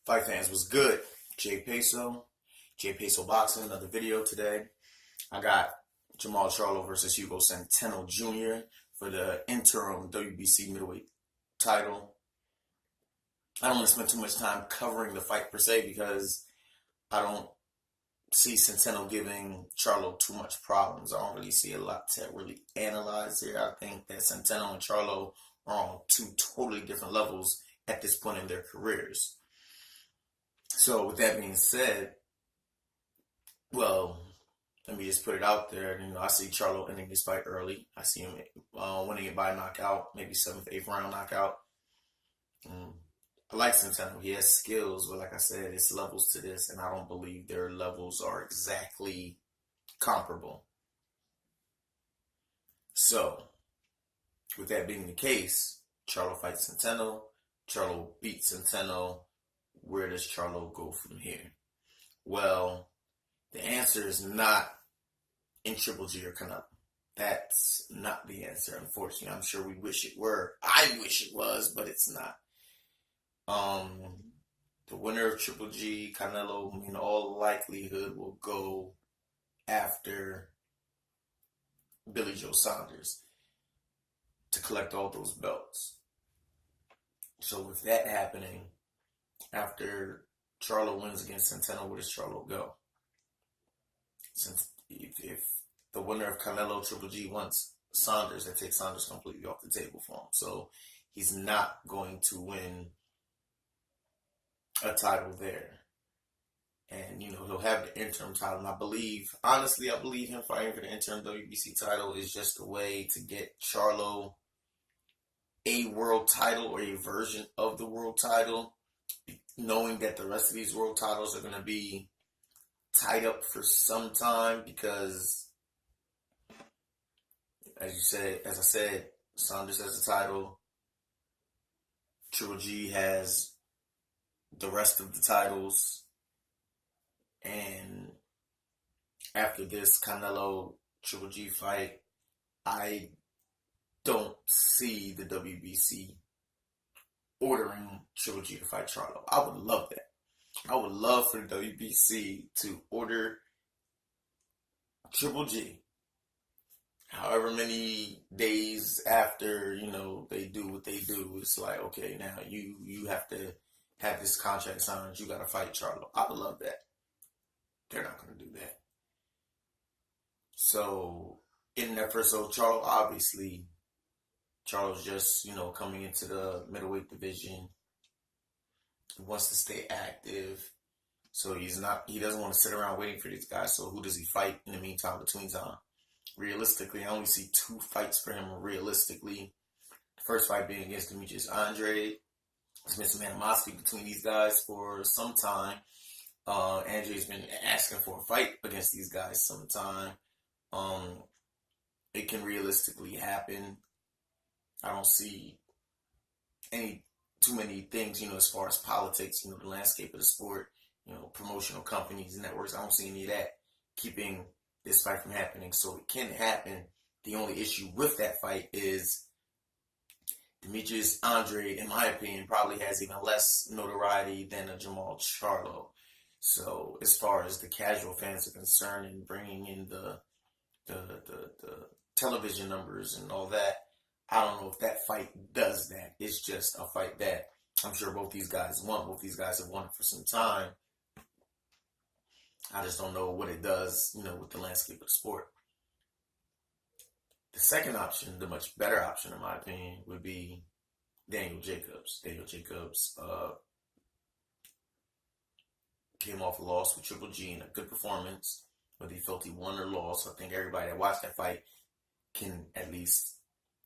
Fight fans was good. J Peso Boxing, another video today. I got Jermall Charlo versus Hugo Centeno Jr. for the interim WBC middleweight title. I don't want to spend too much time covering the fight per se because I don't see Centeno giving Charlo too much problems. I don't really see a lot to really analyze here. I think that Centeno and Charlo are on two totally different levels at this point in their careers. So with that being said, well, let me just put it out there. I see Charlo ending this fight early. I see him winning it by knockout, maybe 7th, 8th round knockout. I like Centeno. He has skills, but like I said, it's levels to this, and I don't believe their levels are exactly comparable. So, with that being the case, Charlo fights Centeno. Charlo beats Centeno. Where does Charlo go from here? Well, the answer is not in Triple G or Canelo. That's not the answer, unfortunately. I'm sure we wish it were. I wish it was, but it's not. The winner of Triple G, Canelo, in all likelihood, will go after Billy Joe Saunders to collect all those belts. So with that happening, after Charlo wins against Centeno, where does Charlo go? Since if the winner of Canelo Triple G wants Saunders, that takes Saunders completely off the table for him. So he's not going to win a title there. And, he'll have the interim title. And I believe him fighting for the interim WBC title is just a way to get Charlo a world title or a version of the world title, knowing that the rest of these world titles are going to be tied up for some time because, as I said, Saunders has the title. Triple G has the rest of the titles. And after this Canelo Triple G fight, I don't see the WBC ordering Triple G to fight Charlo. I would love that. I would love for the WBC to order Triple G however many days after, they do what they do. It's like, okay, now you have to have this contract signed. You got to fight Charlo. I would love that. They're not going to do that. So, in that first, Charlo's just, coming into the middleweight division. He wants to stay active. So he doesn't want to sit around waiting for these guys. So who does he fight in the meantime, between time? Realistically, I only see 2 fights for him realistically. The first fight being against Demetrius Andre. There's been some animosity between these guys for some time. Andre's been asking for a fight against these guys sometime. It can realistically happen. I don't see too many things, as far as politics, the landscape of the sport, promotional companies, networks. I don't see any of that keeping this fight from happening. So it can happen. The only issue with that fight is Demetrius Andre, in my opinion, probably has even less notoriety than a Jermall Charlo. So as far as the casual fans are concerned and bringing in the television numbers and all that, I don't know if that fight does that. It's just a fight that I'm sure both these guys want. Both these guys have won it for some time. I just don't know what it does, with the landscape of the sport. The second option, the much better option in my opinion, would be Daniel Jacobs. Daniel Jacobs came off a loss with Triple G in a good performance, whether he felt he won or lost. I think everybody that watched that fight can at least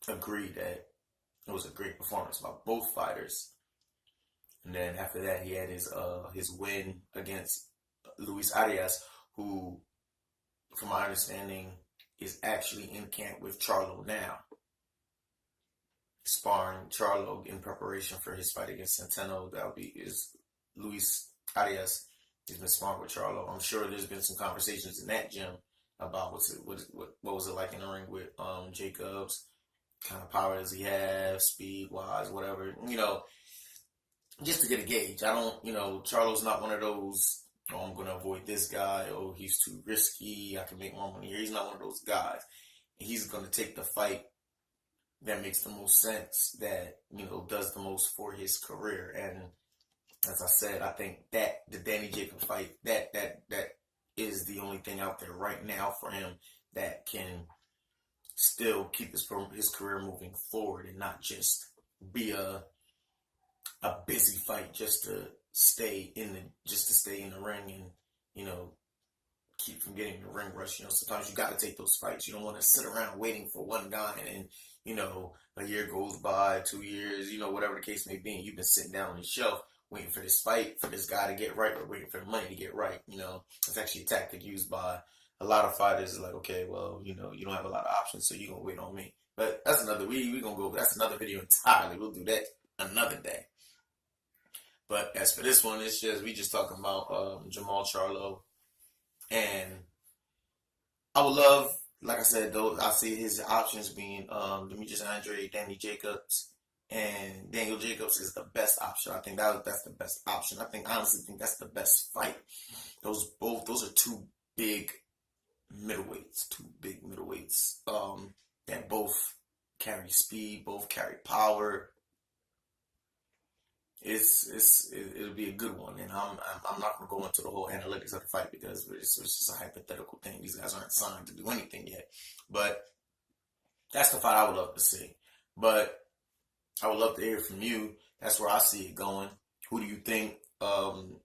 agree that it was a great performance by both fighters. And then after that, he had his win against Luis Arias, who, from my understanding, is actually in camp with Charlo now, sparring Charlo in preparation for his fight against Centeno. Is Luis Arias. He's been sparring with Charlo. I'm sure there's been some conversations in that gym about what was it like in the ring with Jacobs, kind of power does he have, speed wise, whatever. just to get a gauge. I don't, Charlo's not one of those, oh, I'm going to avoid this guy, oh, he's too risky, I can make more money here. He's not one of those guys. He's going to take the fight that makes the most sense, that, does the most for his career. And as I said, I think that the Danny Jacobs fight, that is the only thing out there right now for him that can still keep his career moving forward and not just be a busy fight just to stay in the ring and keep from getting the ring rush. Sometimes you got to take those fights. You don't want to sit around waiting for one guy and a year goes by, 2 years, whatever the case may be, and you've been sitting down on the shelf waiting for this fight, for this guy to get right, or waiting for the money to get right. It's actually a tactic used by a lot of fighters. Like, okay, well, you don't have a lot of options, so you're gonna wait on me. But that's another that's another video entirely. We'll do that another day. But as for this one, we just talking about Jermall Charlo, and I would love, like I said, though, I see his options being Demetrius Andrade, Danny Jacobs, and Daniel Jacobs is the best option. I think that's the best option. Honestly think that's the best fight. Those are two big middleweights, that both carry speed, both carry power. It'll be a good one, and I'm not gonna go into the whole analytics of the fight because it's just a hypothetical thing. These guys aren't signed to do anything yet, but that's the fight I would love to see. But I would love to hear from you. That's where I see it going. Who do you think Charlo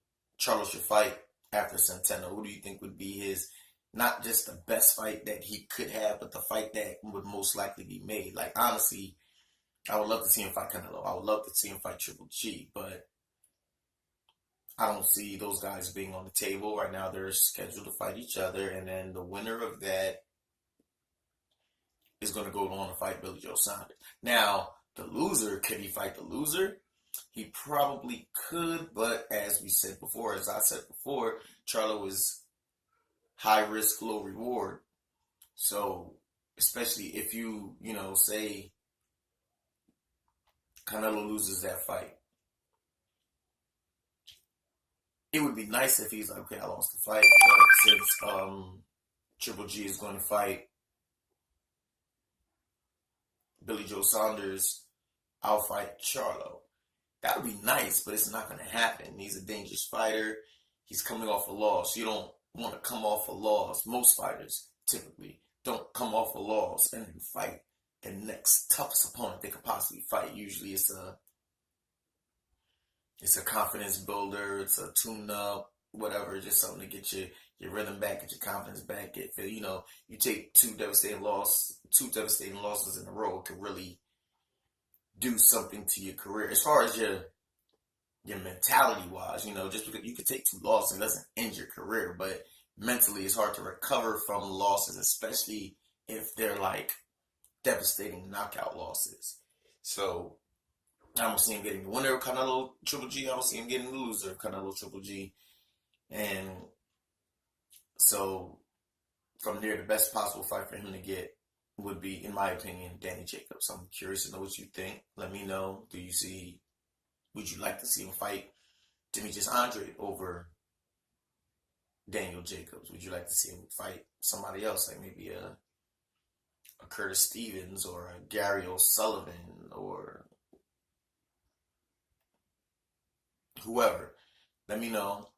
should fight after Centeno? Who do you think would be his, not just the best fight that he could have, but the fight that would most likely be made? Like, honestly, I would love to see him fight Canelo. I would love to see him fight Triple G, but I don't see those guys being on the table right now. They're scheduled to fight each other, and then the winner of that is going to go on to fight Billy Joe Saunders. Now, the loser, could he fight the loser? He probably could, but as I said before, Charlo is high risk, low reward. So, especially if you say Canelo loses that fight, it would be nice if he's like, okay, I lost the fight, but since Triple G is going to fight Billy Joe Saunders, I'll fight Charlo. That would be nice, but it's not going to happen. He's a dangerous fighter. He's coming off a loss. You don't want to come off a loss. Most fighters typically don't come off a loss and then fight the next toughest opponent they could possibly fight. Usually it's a confidence builder, it's a tune-up, whatever, just something to get your rhythm back, get your confidence back. You take two devastating losses in a row, it could really do something to your career. As far as your mentality-wise, just because you could take two losses, it doesn't end your career, but mentally it's hard to recover from losses, especially if they're like devastating knockout losses. So I don't see him getting the winner of Canelo Triple G. I don't see him getting the loser of Canelo Triple G. And so from there, the best possible fight for him to get would be, in my opinion, Danny Jacobs. I'm curious to know what you think. Let me know. Would you like to see him fight Demetrius Andrade over Daniel Jacobs? Would you like to see him fight somebody else, like maybe a Curtis Stevens or a Gary O'Sullivan or whoever? Let me know.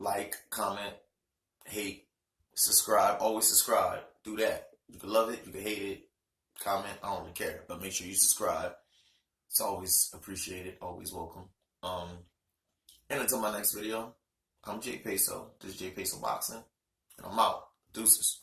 Like, comment, hate, subscribe. Always subscribe. Do that. You can love it, you can hate it, comment, I don't really care. But make sure you subscribe. It's always appreciated, always welcome. And until my next video, I'm Jay Peso. This is Jay Peso Boxing. And I'm out. Deuces.